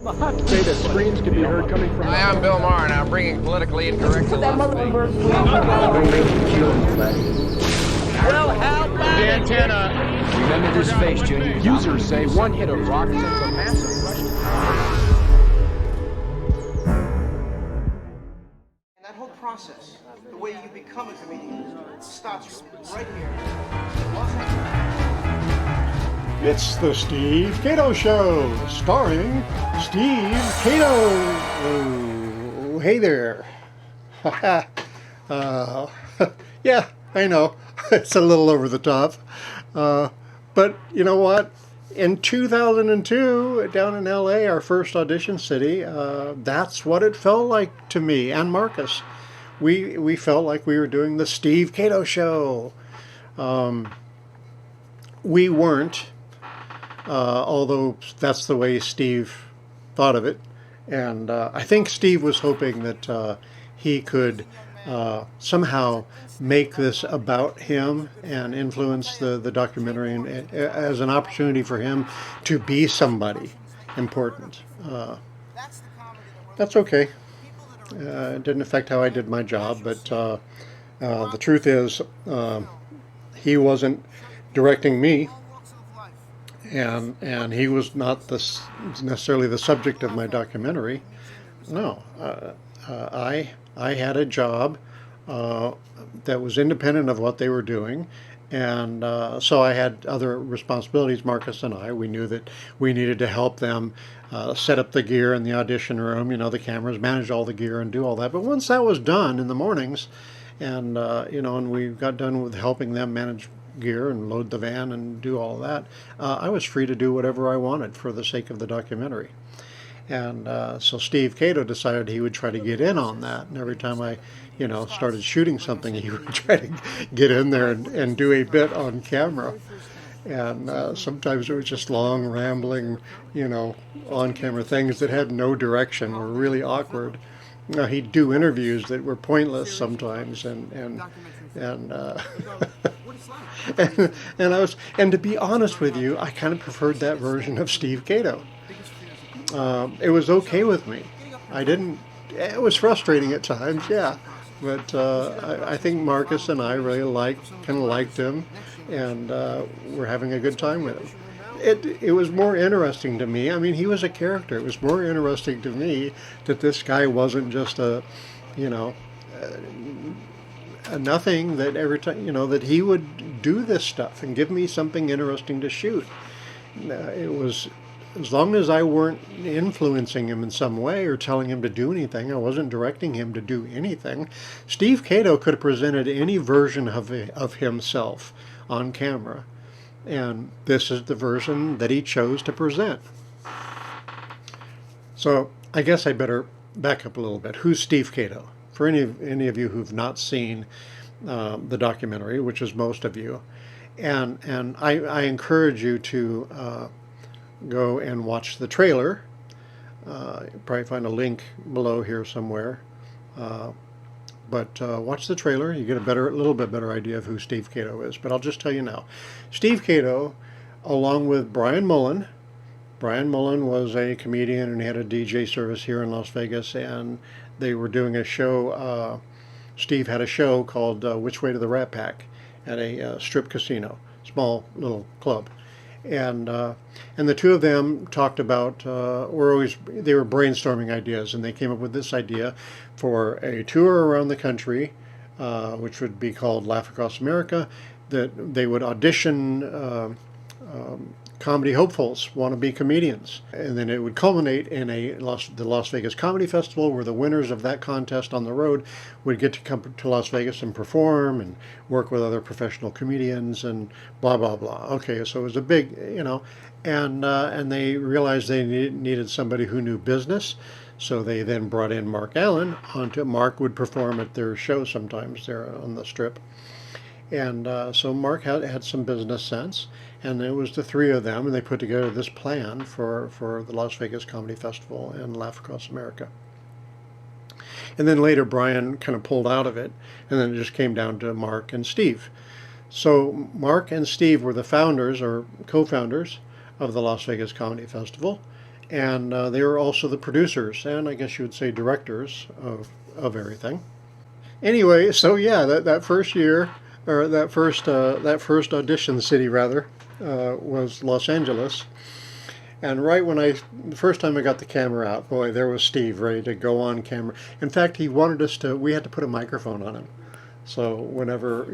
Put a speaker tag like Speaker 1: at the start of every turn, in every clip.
Speaker 1: Say that screams can be heard coming from...
Speaker 2: Hi, I'm Bill Mohr, and I'm bringing politically incorrect philosophy.
Speaker 1: Well, how about the antenna?
Speaker 3: Remember this face, Junior.
Speaker 1: Users say one hit of rock sends a massive rush to...
Speaker 4: And that whole process, the way you become a comedian, starts right here.
Speaker 5: It's the Steve Caito Show, starring Steve Caito. Oh, hey there. Yeah, I know. It's a little over the top. But you know what? In 2002, down in LA, our first audition city, that's what it felt like to me and Marcus. We felt like we were doing the Steve Caito Show. We weren't. Although that's the way Steve thought of it. And I think Steve was hoping that he could somehow make this about him and influence the documentary and, as an opportunity for him to be somebody important. That's okay. It didn't affect how I did my job, but the truth is he wasn't directing me. And he was not necessarily the subject of my documentary. No, I had a job that was independent of what they were doing, and so I had other responsibilities. Marcus and I, we knew that we needed to help them set up the gear in the audition room, the cameras, manage all the gear and do all that. But once that was done in the mornings, and and we got done with helping them manage gear and load the van and do all that, I was free to do whatever I wanted for the sake of the documentary. And so Steve Caito decided he would try to get in on that. And every time I, started shooting something, he would try to get in there and do a bit on camera. And sometimes it was just long, rambling, on-camera things that had no direction, were really awkward. He'd do interviews that were pointless sometimes, and and to be honest with you, I kind of preferred that version of Steve Caito. It was okay with me. It was frustrating at times, yeah. But I think Marcus and I really liked him, and we're having a good time with him. It was more interesting to me. I mean, he was a character. It was more interesting to me that this guy wasn't just a nothing, that every time, that he would do this stuff and give me something interesting to shoot. It was, as long as I weren't influencing him in some way or telling him to do anything, I wasn't directing him to do anything. Steve Caito could have presented any version of himself on camera. And this is the version that he chose to present. So I guess I better back up a little bit. Who's Steve Caito? For any of you who've not seen the documentary, which is most of you, and I encourage you to go and watch the trailer. You'll probably find a link below here somewhere. But watch the trailer. You get a little bit better idea of who Steve Caito is. But I'll just tell you now. Steve Caito, along with Brian Mullen. Brian Mullen was a comedian and he had a DJ service here in Las Vegas, and they were doing a show. Steve had a show called Which Way to the Rat Pack at a strip casino, small little club. And the two of them talked about, they were brainstorming ideas, and they came up with this idea for a tour around the country, which would be called Laugh Across America, that they would audition comedy hopefuls, wannabe comedians. And then it would culminate in the Las Vegas Comedy Festival, where the winners of that contest on the road would get to come to Las Vegas and perform and work with other professional comedians and blah, blah, blah. Okay, so it was a big, and they realized they needed somebody who knew business. So they then brought in Mark Allen. Mark would perform at their show sometimes there on the Strip. And so Mark had some business sense, and it was the three of them, and they put together this plan for the Las Vegas Comedy Festival and Laugh Across America. And then later Brian kind of pulled out of it, and then it just came down to Mark and Steve. So Mark and Steve were the founders or co-founders of the Las Vegas Comedy Festival, And they were also the producers, and I guess you would say directors of everything. Anyway, so yeah, that first year, or that first audition city rather, was Los Angeles. And right when the first time I got the camera out, boy, there was Steve ready to go on camera. In fact, he wanted us to, we had to put a microphone on him. So whenever,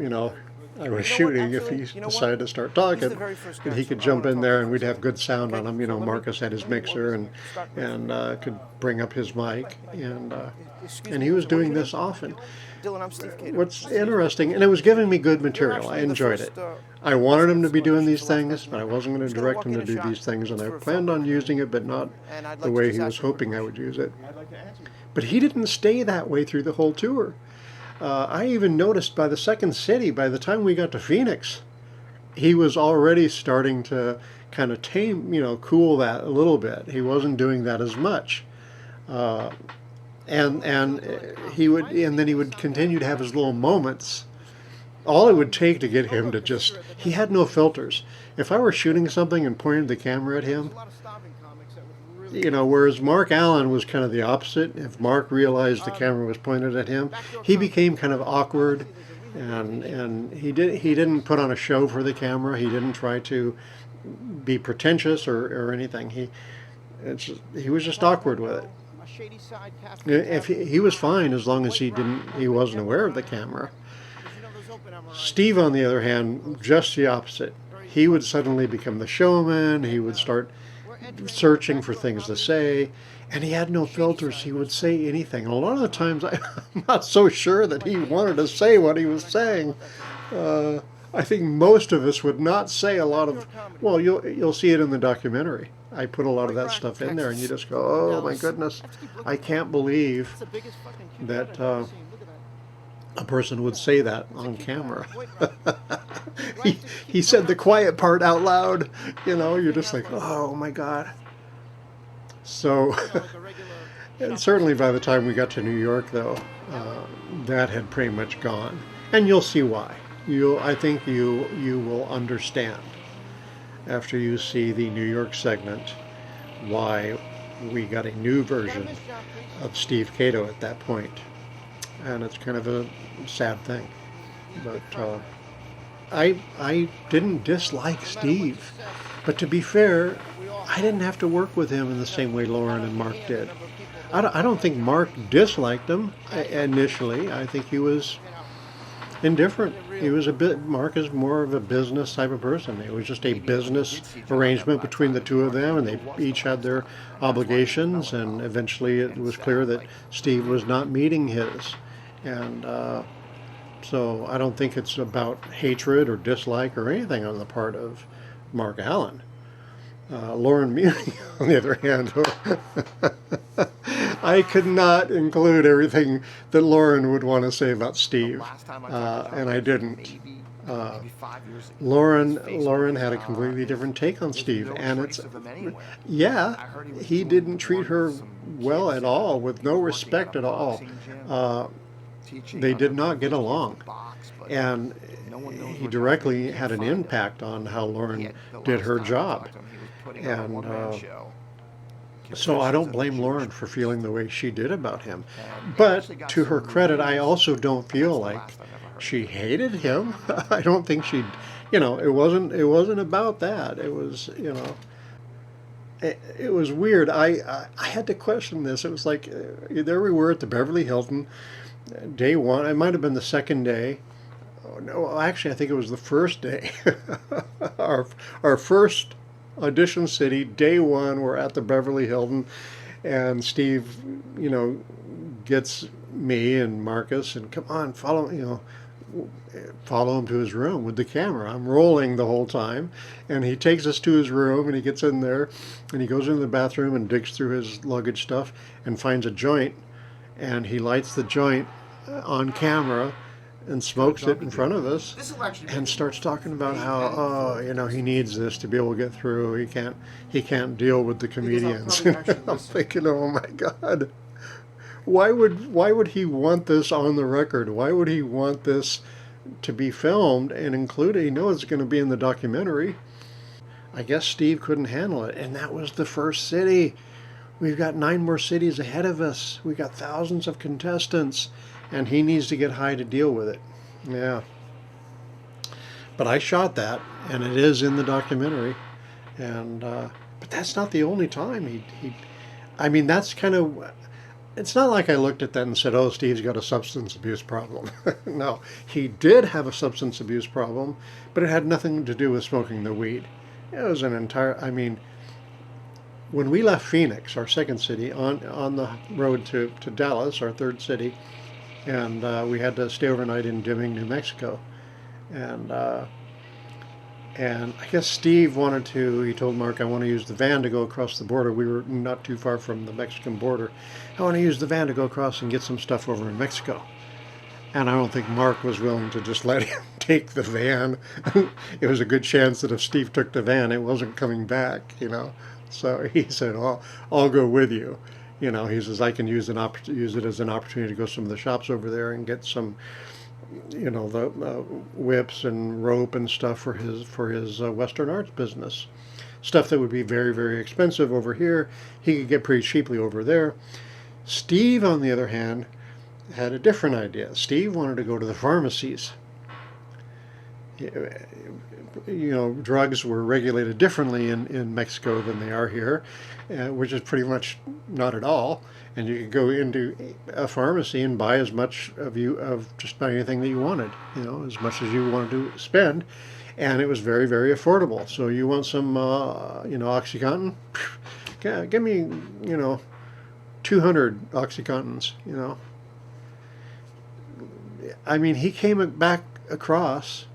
Speaker 5: I was shooting, if he decided to start talking, and he could jump in there and we'd have good sound on him. Marcus had his mixer and could bring up his mic. And he was doing this often. What's interesting, and it was giving me good material. I enjoyed it. I wanted him to be doing these things, but I wasn't going to direct him to do these things, and I planned on using it, but not the way he was hoping I would use it. But he didn't stay that way through the whole tour. I even noticed by the second city, by the time we got to Phoenix, he was already starting to kind of tame, cool that a little bit. He wasn't doing that as much. And then he would continue to have his little moments. All it would take to get him to just, he had no filters. If I were shooting something and pointed the camera at him, whereas Mark Allen was kind of the opposite. If Mark realized the camera was pointed at him, he became kind of awkward, and he didn't put on a show for the camera. He didn't try to be pretentious or anything. He was just awkward with it. If he was fine as long as he wasn't aware of the camera. Steve, on the other hand, just the opposite. He would suddenly become the showman. He would start searching for things to say, and he had no filters. He would say anything. A lot of the times, I'm not so sure that he wanted to say what he was saying. I think most of us would not say a lot of. Well, you'll see it in the documentary. I put a lot of that stuff in there, and you just go, "Oh my goodness, I can't believe that a person would say that on camera." he said the quiet part out loud. You're just like, "Oh my God." So, and certainly by the time we got to New York, though, that had pretty much gone, and you'll see why. I think you will understand after you see the New York segment why we got a new version of Steve Caito at that point. And it's kind of a sad thing. But I didn't dislike Steve. But to be fair, I didn't have to work with him in the same way Lauren and Mark did. I don't think Mark disliked him initially. I think he was indifferent. Mark is more of a business type of person. It was just a business arrangement between the two of them, and they each had their obligations, and eventually it was clear that Steve was not meeting his. And so I don't think it's about hatred or dislike or anything on the part of Mark Allen. Lauren Muni, on the other hand, I could not include everything that Lauren would want to say about Steve, and I didn't. Lauren had a completely different take on Steve, and he didn't treat her well at all, with no respect at all. They did not get along, and he directly had an impact on how Lauren did her job. And so I don't blame Lauren for feeling the way she did about him. But to her credit, I also don't feel like she hated him. I don't think she, it wasn't about that. It was, it was weird. I had to question this. It was like, there we were at the Beverly Hilton, day one. It might have been the second day. Oh, no, actually, I think it was the first day. Our first audition city, day one, we're at the Beverly Hilton, and Steve, gets me and Marcus, and come on, follow him to his room with the camera. I'm rolling the whole time, and he takes us to his room, and he gets in there, and he goes into the bathroom and digs through his luggage stuff and finds a joint, and he lights the joint on camera and smokes it in front of us, and starts talking about how, he needs this to be able to get through. He can't deal with the comedians. I'm thinking, oh my God, why would he want this on the record? Why would he want this to be filmed and included? He knows it's going to be in the documentary. I guess Steve couldn't handle it, and that was the first city. We've got 9 more cities ahead of us. We've got thousands of contestants, and he needs to get high to deal with it. Yeah. But I shot that, and it is in the documentary. And but that's not the only time he I mean, that's kind of, it's not like I looked at that and said, oh, Steve's got a substance abuse problem. No, he did have a substance abuse problem, but it had nothing to do with smoking the weed. It was an entire, I mean, when we left Phoenix, our second city, on the road to Dallas, our third city, and we had to stay overnight in Deming, New Mexico. And I guess Steve wanted to, he told Mark, I want to use the van to go across the border. We were not too far from the Mexican border. I want to use the van to go across and get some stuff over in Mexico. And I don't think Mark was willing to just let him take the van. It was a good chance that if Steve took the van, it wasn't coming back, you know. So he said, I'll go with you. You know, he says, I can use it as an opportunity to go to some of the shops over there and get some, you know, the whips and rope and stuff for his Western arts business. Stuff that would be very, very expensive over here, he could get pretty cheaply over there. Steve, on the other hand, had a different idea. Steve wanted to go to the pharmacies. You know, drugs were regulated differently in Mexico than they are here, which is pretty much not at all. And you could go into a pharmacy and buy as much of just about anything that you wanted, you know, as much as you wanted to spend. And it was very, very affordable. So you want some, you know, OxyContin? Give me, you know, 200 OxyContins, you know. I mean, he came back across.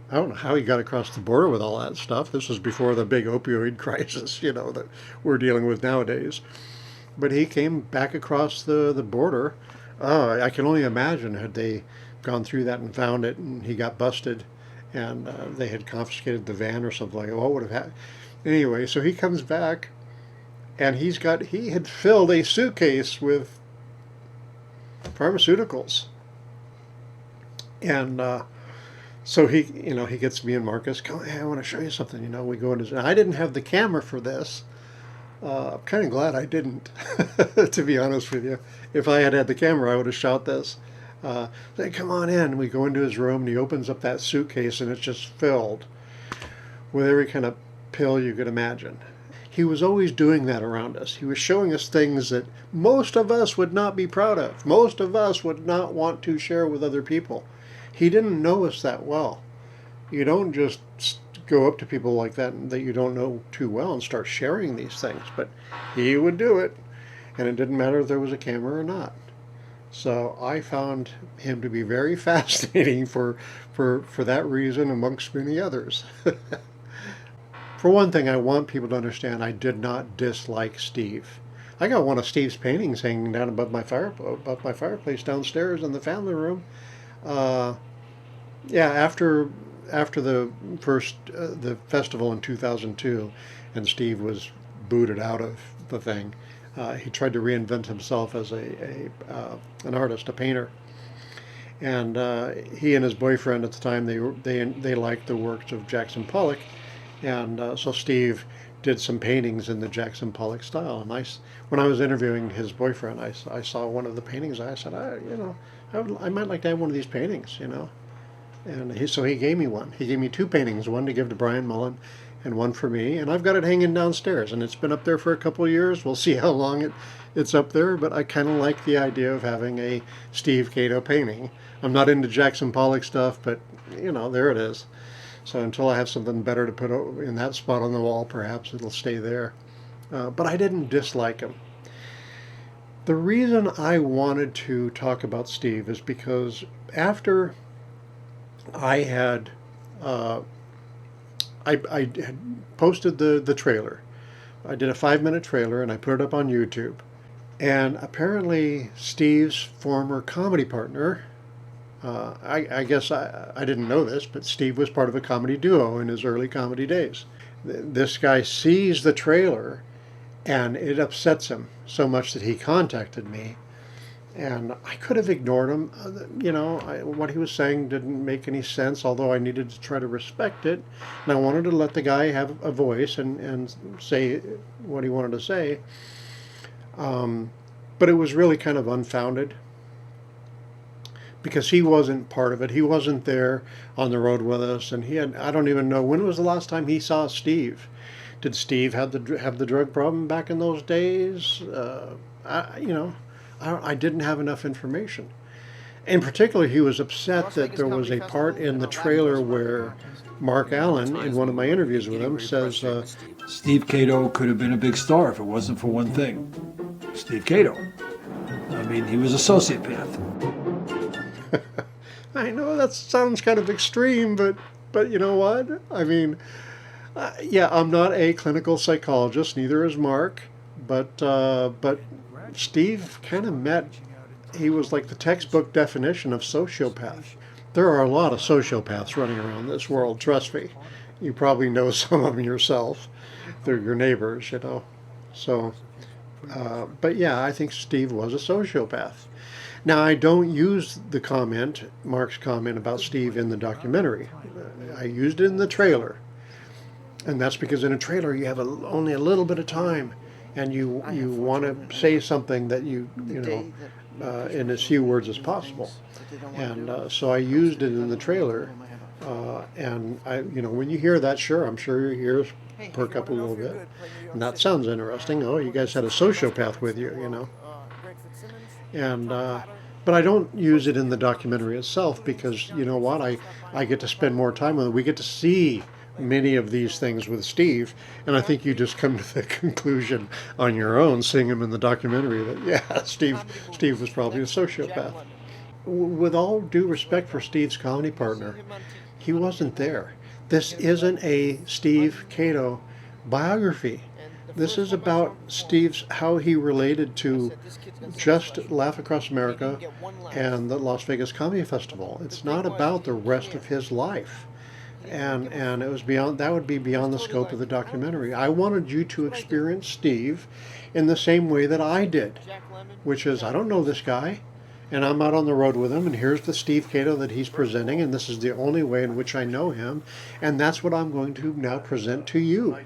Speaker 5: I don't know how he got across the border with all that stuff. This was before the big opioid crisis, you know, that we're dealing with nowadays. But he came back across the border. I can only imagine had they gone through that and found it and he got busted and they had confiscated the van or something like that. What would have happened? Anyway, so he comes back and he had filled a suitcase with pharmaceuticals. And so he gets me and Marcus, come, hey, I want to show you something. You know, we go into, I didn't have the camera for this. I'm kind of glad I didn't, to be honest with you. If I had the camera, I would have shot this. Say, come on in. We go into his room, and he opens up that suitcase, and it's just filled with every kind of pill you could imagine. He was always doing that around us. He was showing us things that most of us would not be proud of. Most of us would not want to share with other people. He didn't know us that well. You don't just go up to people like that you don't know too well and start sharing these things. But he would do it, and it didn't matter if there was a camera or not. So I found him to be very fascinating for that reason, amongst many others. For one thing, I want people to understand I did not dislike Steve. I got one of Steve's paintings hanging down above my fireplace downstairs in the family room. Yeah, after the the festival in 2002, and Steve was booted out of the thing, he tried to reinvent himself as an artist, a painter. And he and his boyfriend at the time, they liked the works of Jackson Pollock, and so Steve did some paintings in the Jackson Pollock style. And when I was interviewing his boyfriend, I saw one of the paintings. I said, I might like to have one of these paintings, you know. And so he gave me one. He gave me 2 paintings, one to give to Brian Mullen and one for me. And I've got it hanging downstairs, and it's been up there for a couple of years. We'll see how long it's up there, but I kind of like the idea of having a Steve Caito painting. I'm not into Jackson Pollock stuff, but, you know, there it is. So until I have something better to put in that spot on the wall, perhaps it'll stay there. But I didn't dislike him. The reason I wanted to talk about Steve is because after I had posted the trailer. I did a 5-minute trailer and I put it up on YouTube. And apparently Steve's former comedy partner, I guess I didn't know this, but Steve was part of a comedy duo in his early comedy days. This guy sees the trailer and it upsets him so much that he contacted me. And I could have ignored him. You know, what he was saying didn't make any sense, although I needed to try to respect it. And I wanted to let the guy have a voice and say what he wanted to say. But it was really kind of unfounded because he wasn't part of it. He wasn't there on the road with us, and I don't even know, when was the last time he saw Steve? Did Steve have the drug problem back in those days? I didn't have enough information. In particular, he was upset that there was a part in the trailer where Mark Allen, in one of my interviews with him, says,
Speaker 3: Steve Caito could have been a big star if it wasn't for one thing. Steve Caito. I mean, he was a sociopath.
Speaker 5: I know that sounds kind of extreme, but you know what? I mean, yeah, I'm not a clinical psychologist, neither is Mark, but Steve kind of he was like the textbook definition of sociopath. There are a lot of sociopaths running around this world, trust me. You probably know some of them yourself. They're your neighbors, you know. So, but yeah, I think Steve was a sociopath. Now, I don't use Mark's comment about Steve in the documentary. I used it in the trailer. And that's because in a trailer you have only a little bit of time, and you want to say something that you know in as few words as possible. And so I used it in the trailer. And when you hear that, I'm sure your ears perk up a little bit. And that sounds interesting. Oh, you guys had a sociopath with you, you know. And but I don't use it in the documentary itself because, you know what, I get to spend more time with it. We get to see many of these things with Steve, and I think you just come to the conclusion on your own, seeing him in the documentary, that yeah, Steve was probably a sociopath. With all due respect for Steve's comedy partner, he wasn't there. This isn't a Steve Caito biography. This is about how he related to just Laugh Across America and the Las Vegas Comedy Festival. It's not about the rest of his life. And it was that would be beyond the scope of the documentary. I wanted you to experience Steve in the same way that I did, which is, I don't know this guy, and I'm out on the road with him, and here's the Steve Caito that he's presenting, and this is the only way in which I know him, and that's what I'm going to now present to you.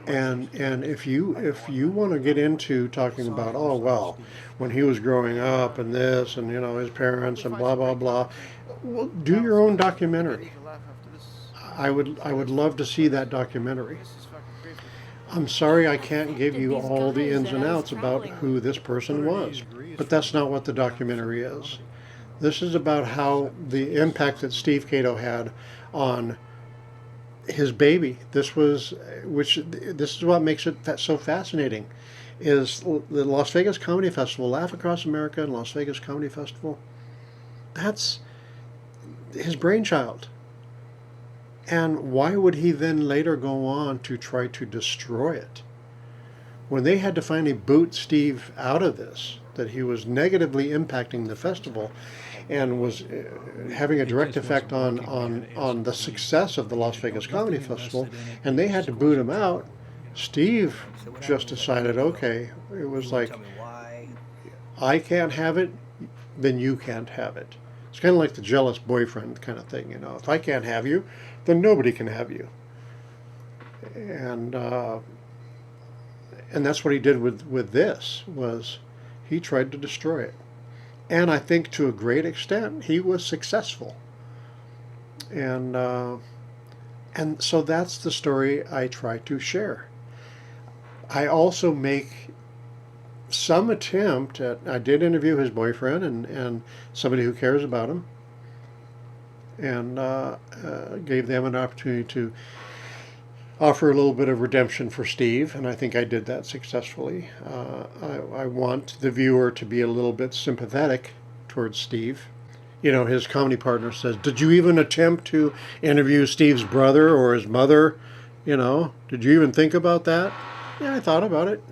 Speaker 5: And if you want to get into talking about, oh well, when he was growing up and this and his parents and blah blah blah, well, do your own documentary. I would love to see that documentary. I'm sorry I can't give you all the ins and outs about who this person was, but that's not what the documentary is. This is about how the impact that Steve Caito had on his baby. This is what makes it so fascinating, is the Las Vegas Comedy Festival, Laugh Across America and Las Vegas Comedy Festival. That's his brainchild. And why would he then later go on to try to destroy it? When they had to finally boot Steve out of this, that he was negatively impacting the festival and was having a direct effect on the success of the Las Vegas Comedy Festival, and they had to boot him out, Steve just decided, okay, it was like, I can't have it, then you can't have it. It's kind of like the jealous boyfriend kind of thing, If I can't have you, then nobody can have you. And that's what he did with this, was he tried to destroy it. And I think to a great extent he was successful. And so that's the story I try to share. I also make some attempt I did interview his boyfriend and somebody who cares about him, and gave them an opportunity to offer a little bit of redemption for Steve, and I think I did that successfully. I want the viewer to be a little bit sympathetic towards Steve. His comedy partner says, did you even attempt to interview Steve's brother or his mother? Did you even think about that? Yeah, I thought about it.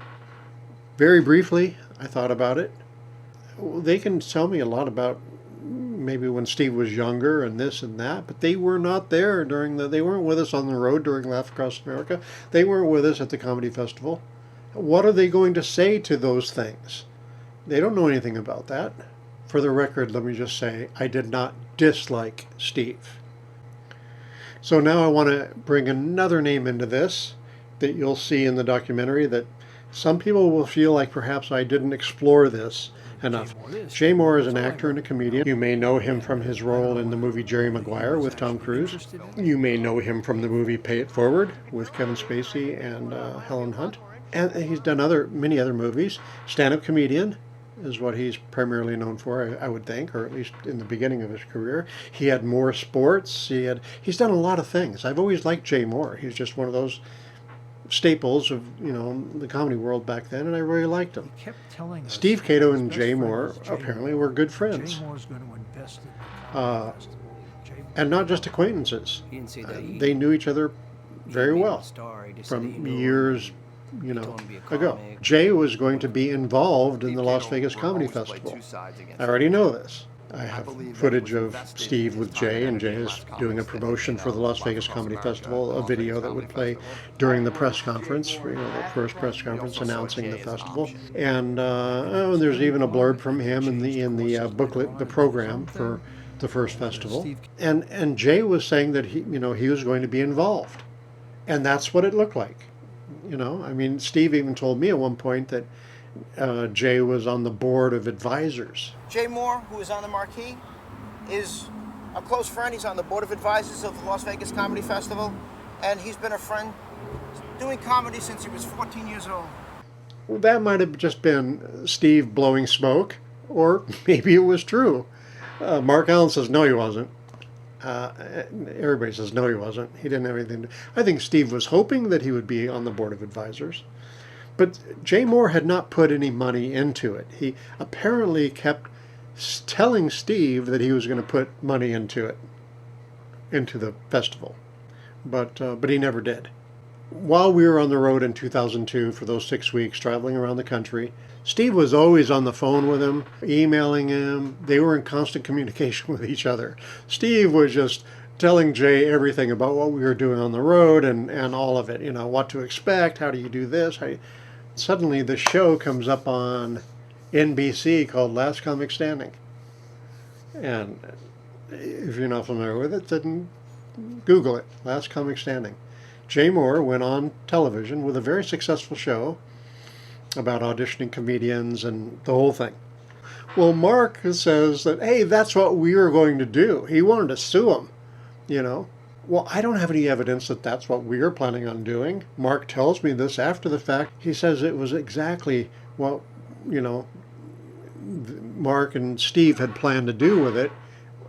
Speaker 5: Very briefly, I thought about it. They can tell me a lot about maybe when Steve was younger and this and that, but they were not there they weren't with us on the road during Laugh Across America. They weren't with us at the comedy festival. What are they going to say to those things? They don't know anything about that. For the record, let me just say, I did not dislike Steve. So now I want to bring another name into this that you'll see in the documentary that Some people will feel like perhaps I didn't explore this enough. Jay Mohr is an actor and a comedian. You may know him from his role in the movie Jerry Maguire with Tom Cruise. You may know him from the movie Pay It Forward with Kevin Spacey and Helen Hunt. And he's done
Speaker 3: many other movies. Stand-up comedian is what he's primarily known for, I would think, or at least in the beginning of his career. He had Mohr Sports. He's done a lot of things. I've always liked Jay Mohr. He's just one of those staples of the comedy world back then, and I really liked him. Steve Caito and Jay Mohr apparently were good friends, and not just acquaintances. They knew each other very well from years ago. Jay was going to be involved in the Las Vegas Comedy Festival. I already know this. I have footage of Steve with Jay, and Jay is doing a promotion for the Las Vegas Comedy Festival, a video that would play during the press conference, the first press conference announcing the festival. And there's even a blurb from him in the booklet, the program for the first festival. And Jay was saying that he was going to be involved, and that's what it looked like. Steve even told me at one point that Jay was on the board of advisors.
Speaker 4: Jay Mohr, who is on the marquee, is a close friend. He's on the board of advisors of the Las Vegas Comedy Festival, and he's been a friend doing comedy since he was 14 years old.
Speaker 3: Well, that might have just been Steve blowing smoke, or maybe it was true. Mark Allen says no, he wasn't. Everybody says no, he wasn't. He didn't have anything to... I think Steve was hoping that he would be on the board of advisors. But Jay Mohr had not put any money into it. He apparently kept telling Steve that he was going to put money into it, into the festival. But he never did. While we were on the road in 2002 for those 6 weeks, traveling around the country, Steve was always on the phone with him, emailing him. They were in constant communication with each other. Steve was just telling Jay everything about what we were doing on the road and all of it, what to expect, how do you do this, Suddenly the show comes up on NBC called Last Comic Standing. And if you're not familiar with it, then Google it, Last Comic Standing. Jay Mohr went on television with a very successful show about auditioning comedians and the whole thing. Well, Mark says that, hey, that's what we were going to do. He wanted to sue him, Well, I don't have any evidence that that's what we are planning on doing. Mark tells me this after the fact. He says it was exactly what, Mark and Steve had planned to do with it.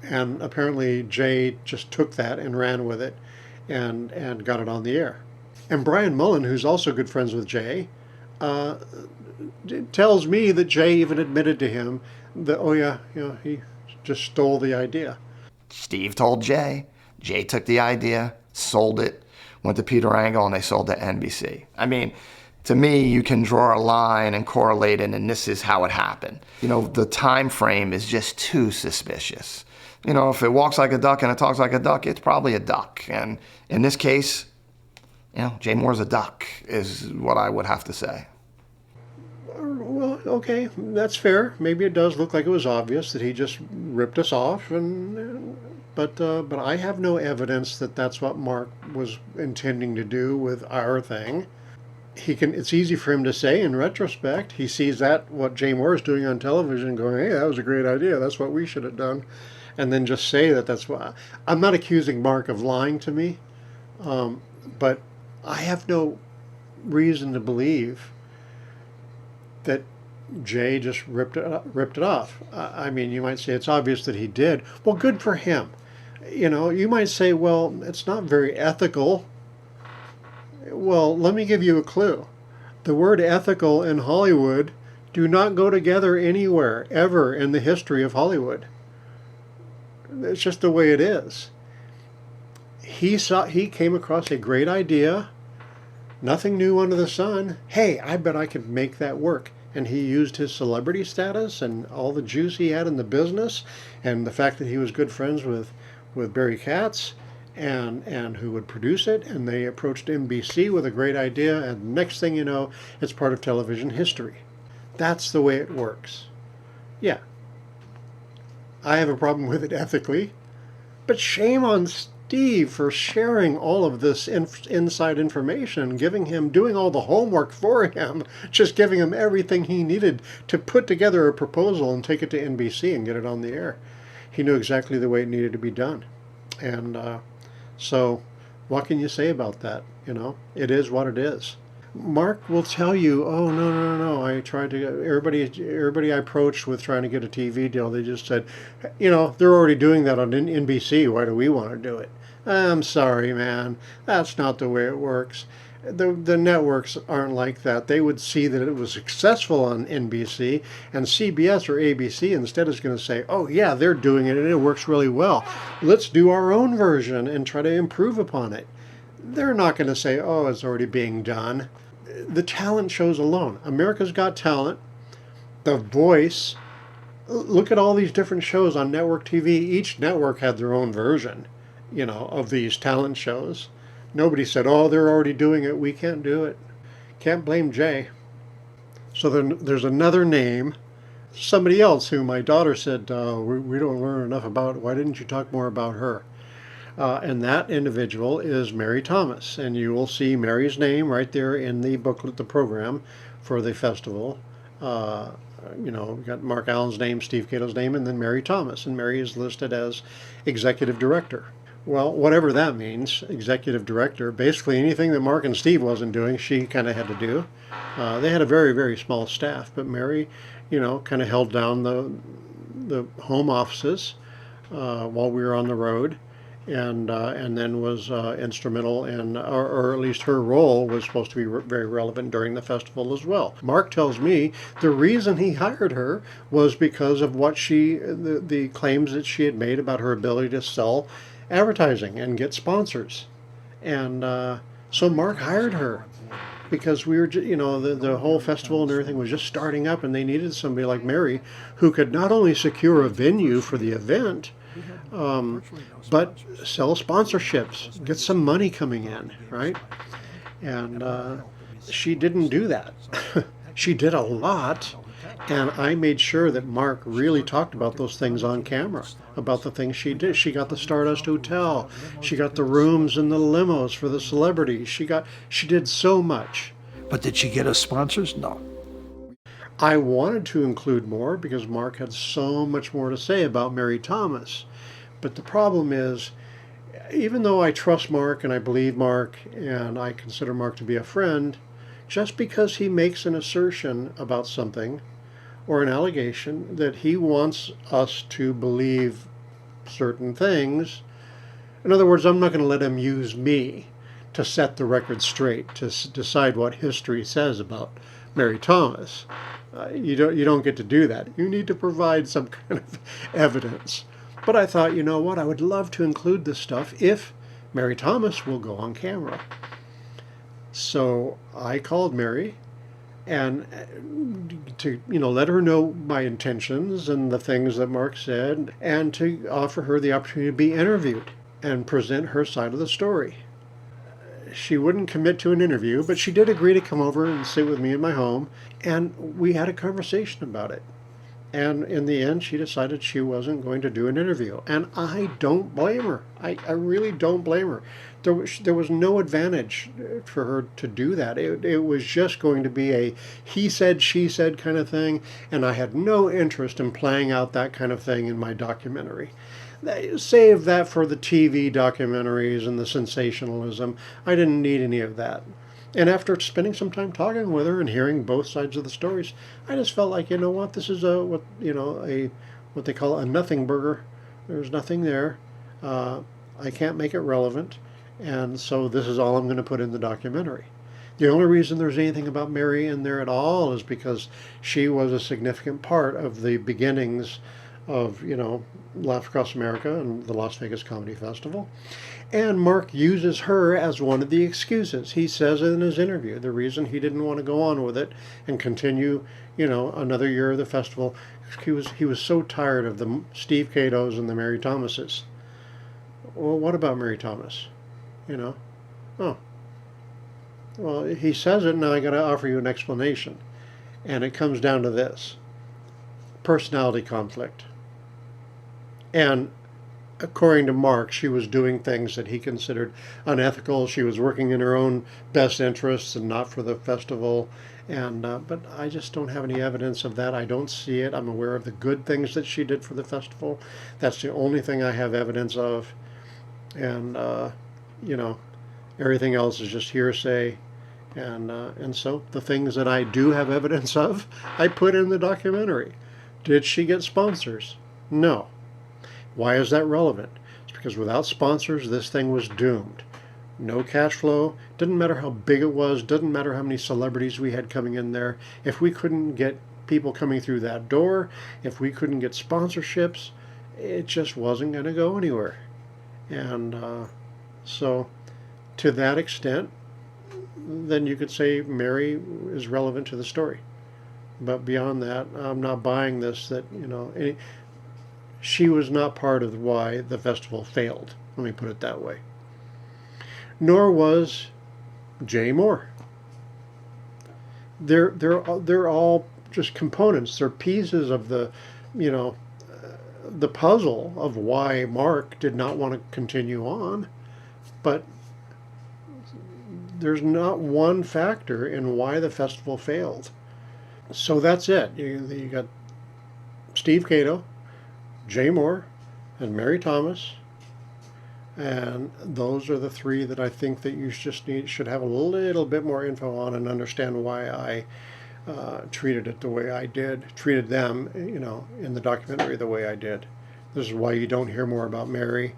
Speaker 3: And apparently Jay just took that and ran with it and got it on the air. And Brian Mullen, who's also good friends with Jay, tells me that Jay even admitted to him that, he just stole the idea.
Speaker 6: Steve told Jay. Jay took the idea, sold it, went to Peter Angle, and they sold to NBC. To me, you can draw a line and correlate it, and this is how it happened. The time frame is just too suspicious. If it walks like a duck and it talks like a duck, it's probably a duck. And in this case, Jay Mohr's a duck, is what I would have to say.
Speaker 3: Well, okay, that's fair. Maybe it does look like it was obvious that he just ripped us off, but I have no evidence that that's what Mark was intending to do with our thing. It's easy for him to say in retrospect. He sees what Jay Mohr is doing on television, going, hey, that was a great idea. That's what we should have done. And then just say that's what... I'm not accusing Mark of lying to me, but I have no reason to believe that Jay just ripped it off. You might say it's obvious that he did. Well, good for him. You might say, well, it's not very ethical. Well, let me give you a clue. The word ethical and Hollywood do not go together anywhere, ever in the history of Hollywood. It's just the way it is. He came across a great idea, nothing new under the sun. Hey, I bet I could make that work. And he used his celebrity status and all the juice he had in the business and the fact that he was good friends with Barry Katz and who would produce it. And they approached NBC with a great idea. And next thing you know, it's part of television history. That's the way it works. Yeah. I have a problem with it ethically. But shame on Steve for sharing all of this inside information, doing all the homework for him, just giving him everything he needed to put together a proposal and take it to NBC and get it on the air. He knew exactly the way it needed to be done. And so what can you say about that? It is what it is. Mark will tell you, oh, no, I tried to, everybody I approached with trying to get a TV deal, they just said, they're already doing that on NBC, why do we want to do it? I'm sorry, man, that's not the way it works. The networks aren't like that. They would see that it was successful on NBC, and CBS or ABC instead is going to say, oh yeah, they're doing it and it works really well. Let's do our own version and try to improve upon it. They're not going to say, oh, it's already being done. The talent shows alone. America's Got Talent, The Voice. Look at all these different shows on network TV. Each network had their own version, of these talent shows. Nobody said, oh, they're already doing it, we can't do it. Can't blame Jay. So then there's another name, somebody else who my daughter said, we don't learn enough about. Why didn't you talk more about her? And that individual is Mary Thomas. And you will see Mary's name right there in the booklet, the program for the festival. We got Mark Allen's name, Steve Caito's name, and then Mary Thomas. And Mary is listed as executive director. Well, whatever that means, executive director, basically anything that Mark and Steve wasn't doing, she kind of had to do. They had a very, very small staff, but Mary, kind of held down the home offices while we were on the road. And then was instrumental in, or at least her role was supposed to be very relevant during the festival as well. Mark tells me the reason he hired her was because of what the claims that she had made about her ability to sell advertising and get sponsors. And so Mark hired her because we were, the whole festival and everything was just starting up, and they needed somebody like Mary who could not only secure a venue for the event, but sell sponsorships, get some money coming in, right? And she didn't do that. She did a lot, and I made sure that Mark really talked about those things on camera, about the things she did. She got the Stardust Hotel. She got the rooms and the limos for the celebrities. She did so much.
Speaker 7: But did she get us sponsors? No.
Speaker 3: I wanted to include more because Mark had so much more to say about Mary Thomas. But the problem is, even though I trust Mark and I believe Mark and I consider Mark to be a friend, just because he makes an assertion about something or an allegation that he wants us to believe certain things, in other words, I'm not going to let him use me to set the record straight, to decide what history says about Mary Thomas. You don't get to do that. You need to provide some kind of evidence. But I thought, you know what, I would love to include this stuff if Mary Thomas will go on camera. So I called Mary and to let her know my intentions and the things that Mark said, and to offer her the opportunity to be interviewed and present her side of the story. She wouldn't commit to an interview, but she did agree to come over and sit with me in my home, and we had a conversation about it. And in the end, she decided she wasn't going to do an interview. And I don't blame her. I really don't blame her. There was no advantage for her to do that. It was just going to be a he said, she said kind of thing. And I had no interest in playing out that kind of thing in my documentary. Save that for the TV documentaries and the sensationalism. I didn't need any of that. And after spending some time talking with her and hearing both sides of the stories, I just felt like, you know what, this is what they call a nothing burger. There's nothing there. I can't make it relevant, and so this is all I'm going to put in the documentary. The only reason there's anything about Mary in there at all is because she was a significant part of the beginnings of, Laugh Across America and the Las Vegas Comedy Festival. And Mark uses her as one of the excuses. He says in his interview, the reason he didn't want to go on with it and continue, another year of the festival, he was so tired of the Steve Caitos and the Mary Thomases. Well, what about Mary Thomas? Oh. Well, he says it, now I got to offer you an explanation. And it comes down to this. Personality conflict. And according to Mark, she was doing things that he considered unethical. She was working in her own best interests and not for the festival. And but I just don't have any evidence of that. I don't see it. I'm aware of the good things that she did for the festival. That's the only thing I have evidence of. And you know, everything else is just hearsay. And so the things that I do have evidence of, I put in the documentary. Did she get sponsors? No. Why is that relevant? It's because without sponsors, this thing was doomed. No cash flow. Didn't matter how big it was. Doesn't matter how many celebrities we had coming in there. If we couldn't get people coming through that door, if we couldn't get sponsorships, it just wasn't going to go anywhere. And so to that extent, then you could say Mary is relevant to the story. But beyond that, I'm not buying this, that, you know, she was not part of why the festival failed. Let me put it that way. Nor was Jay Mohr. They're all just components. They're pieces of the, you know, the puzzle of why Mark did not want to continue on. But there's not one factor in why the festival failed. So that's it. You got Steve Caito, Jay Mohr, and Mary Thomas, and those are the three that I think that you just should have a little bit more info on and understand why I treated it the way I did, treated them, you know, in the documentary the way I did. This is why you don't hear more about Mary,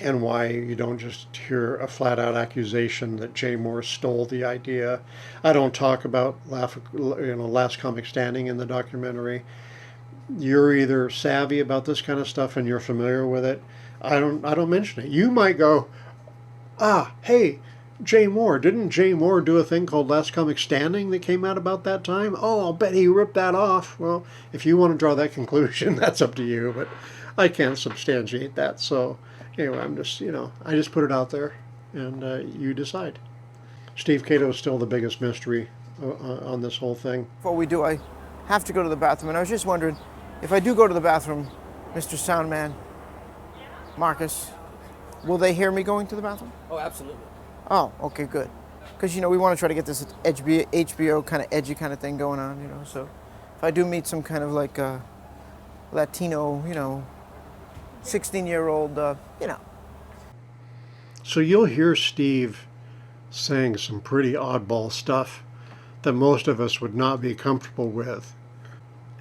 Speaker 3: and why you don't just hear a flat-out accusation that Jay Mohr stole the idea. I don't talk about Last Comic Standing in the documentary. You're either savvy about this kind of stuff and you're familiar with it. I don't mention it. You might go, hey, Jay Mohr. Didn't Jay Mohr do a thing called Last Comic Standing that came out about that time? Oh, I'll bet he ripped that off. Well, if you want to draw that conclusion, that's up to you, but I can't substantiate that. So anyway, I'm just, you know, I just put it out there, and you decide. Steve Caito is still the biggest mystery on this whole thing.
Speaker 4: Before we do, I have to go to the bathroom, and I was just wondering, if I do go to the bathroom, Mr. Soundman, Marcus, will they hear me going to the bathroom?
Speaker 8: Oh, absolutely.
Speaker 4: Oh, okay, good. Because, you know, we want to try to get this HBO kind of edgy kind of thing going on, you know, so if I do meet some kind of like Latino, you know, 16-year-old, you know.
Speaker 3: So you'll hear Steve saying some pretty oddball stuff that most of us would not be comfortable with.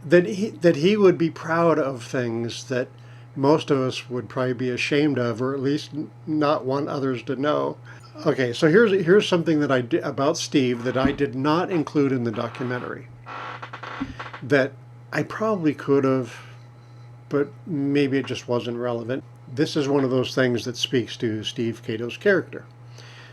Speaker 3: That he would be proud of things that most of us would probably be ashamed of, or at least not want others to know. Okay, so here's something that I did about Steve that I did not include in the documentary, that I probably could have, but maybe it just wasn't relevant. This is one of those things that speaks to Steve Caito's character.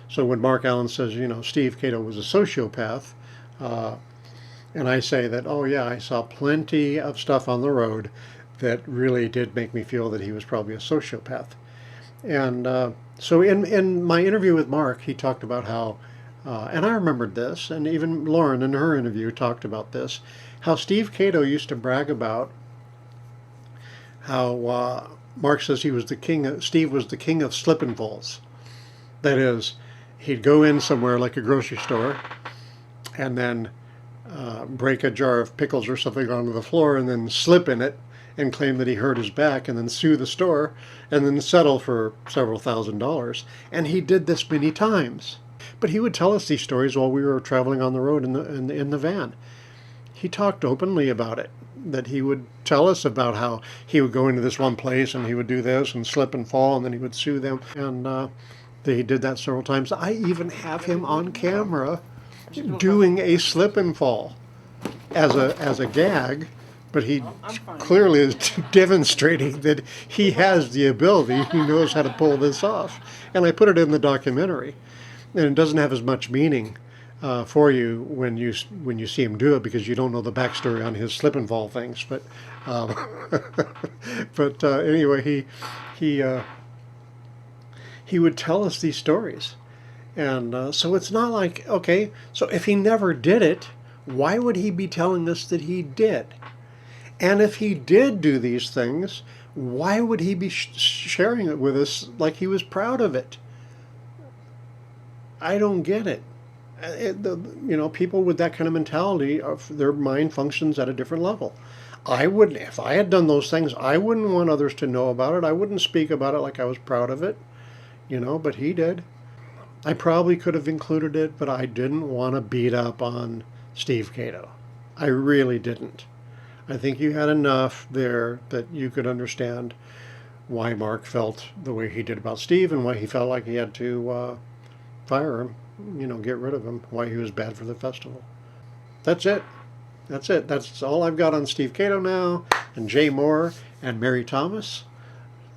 Speaker 3: So when Mark Allen says, you know, Steve Caito was a sociopath, and I say that, oh yeah, I saw plenty of stuff on the road that really did make me feel that he was probably a sociopath. And so in my interview with Mark, he talked about how, and I remembered this, and even Lauren in her interview talked about this, how Steve Caito used to brag about how Mark says he was the king. Steve was the king of slip and falls. That is, he'd go in somewhere like a grocery store, and then break a jar of pickles or something onto the floor, and then slip in it, and claim that he hurt his back, and then sue the store, and then settle for several $1,000s. And he did this many times. But he would tell us these stories while we were traveling on the road in the van. He talked openly about it, that he would tell us about how he would go into this one place and he would do this and slip and fall, and then he would sue them. And that he did that several times. I even have him on camera doing a slip and fall as a gag, but he clearly is demonstrating that he has the ability, he knows how to pull this off. And I put it in the documentary, and it doesn't have as much meaning for you when you see him do it, because you don't know the backstory on his slip and fall things. But anyway, he would tell us these stories, and so it's not like, okay, so if he never did it, why would he be telling us that he did? And if he did do these things, why would he be sharing it with us like he was proud of it? I don't get it. People with that kind of mentality, their mind functions at a different level. I wouldn't, if I had done those things, I wouldn't want others to know about it. I wouldn't speak about it like I was proud of it, but he did. I probably could have included it, but I didn't want to beat up on Steve Caito. I really didn't. I think you had enough there that you could understand why Mark felt the way he did about Steve and why he felt like he had to fire him, get rid of him, why he was bad for the festival. That's it. That's it. That's all I've got on Steve Caito now, and Jay Mohr and Mary Thomas.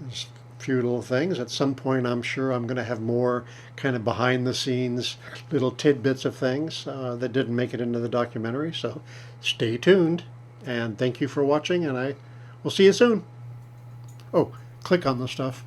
Speaker 3: There's a few little things. At some point, I'm sure I'm going to have more kind of behind-the-scenes little tidbits of things that didn't make it into the documentary. So stay tuned, and thank you for watching, and I will see you soon. Oh, click on the stuff.